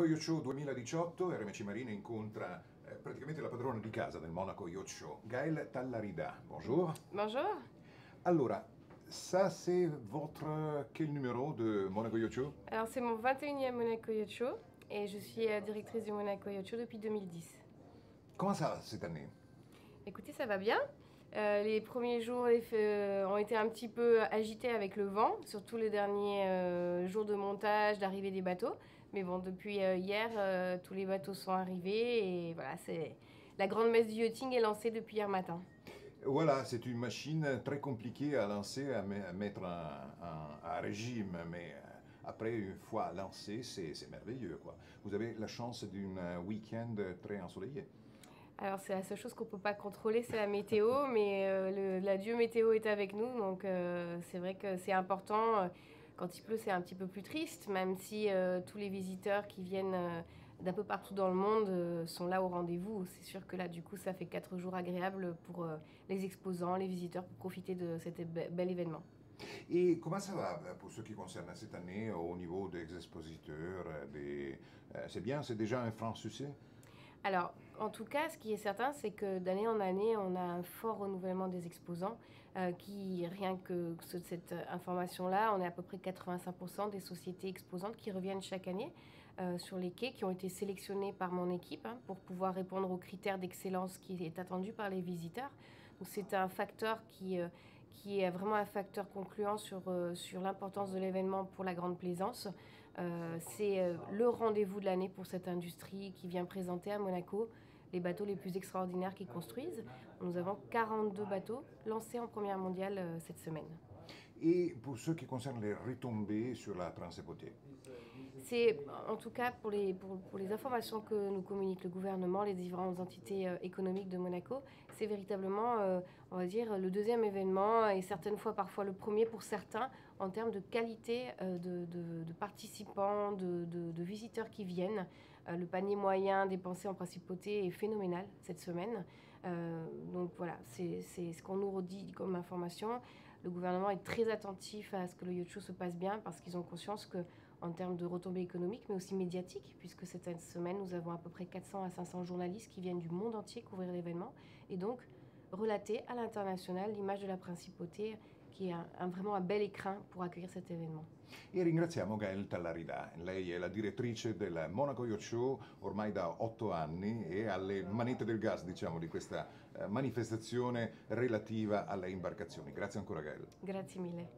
Monaco Yacht Show 2018, RMC Marine incontra praticamente la padrona di casa del Monaco Yacht Show, Gaëlle Tallarida. Bonjour. Bonjour. Alors, ça c'est votre quel numéro de Monaco Yacht Show? Alors c'est mon 21e Monaco Yacht Show et je suis directrice du Monaco Yacht Show depuis 2010. Comment ça va cette année? Écoutez, ça va bien. Les premiers jours ont été un petit peu agités avec le vent, surtout les derniers jours de montage, d'arrivée des bateaux. Mais bon, depuis hier, tous les bateaux sont arrivés et voilà, la grande messe du yachting est lancée depuis hier matin. Voilà, c'est une machine très compliquée à lancer, à mettre en régime, mais après, une fois lancé, c'est merveilleux, quoi. Vous avez la chance d'un week-end très ensoleillé. Alors c'est la seule chose qu'on ne peut pas contrôler, c'est la météo, mais la Dieu météo est avec nous, donc c'est vrai que c'est important. Quand il pleut, c'est un petit peu plus triste, même si tous les visiteurs qui viennent d'un peu partout dans le monde sont là au rendez-vous. C'est sûr que là, du coup, ça fait 4 jours agréables pour les exposants, les visiteurs, pour profiter de cet bel événement. Et comment ça va pour ce qui concerne cette année au niveau des expositeurs c'est bien, c'est déjà un franc succès? Alors, en tout cas, ce qui est certain, c'est que d'année en année, on a un fort renouvellement des exposants. Rien que cette information-là, on est à peu près 85% des sociétés exposantes qui reviennent chaque année sur les quais, qui ont été sélectionnées par mon équipe pour pouvoir répondre aux critères d'excellence qui est attendu par les visiteurs. Donc, c'est un facteur qui est vraiment un facteur concluant sur l'importance de l'événement pour la grande plaisance. C'est le rendez-vous de l'année pour cette industrie qui vient présenter à Monaco les bateaux les plus extraordinaires qu'ils construisent. Nous avons 42 bateaux lancés en première mondiale cette semaine. Et pour ce qui concerne les retombées sur la principauté? C'est, en tout cas, pour les informations que nous communique le gouvernement, les différentes entités économiques de Monaco, c'est véritablement, on va dire, le deuxième événement et certaines fois parfois le premier pour certains en termes de qualité de participants, de visiteurs qui viennent. Le panier moyen dépensé en principauté est phénoménal cette semaine. Donc voilà, c'est ce qu'on nous redit comme information. Le gouvernement est très attentif à ce que le yacht show se passe bien parce qu'ils ont conscience que, en termes de retombées économiques, mais aussi médiatiques, puisque cette semaine, nous avons à peu près 400 à 500 journalistes qui viennent du monde entier couvrir l'événement et donc relater à l'international l'image de la principauté qui est vraiment un bel écrin pour accueillir cet événement. E ringraziamo Gaëlle Tallarida, lei è la direttrice del Monaco Yacht Show ormai da 8 anni e alle manette del gas, diciamo, di questa manifestazione relativa alle imbarcazioni. Grazie ancora Gaëlle. Grazie mille.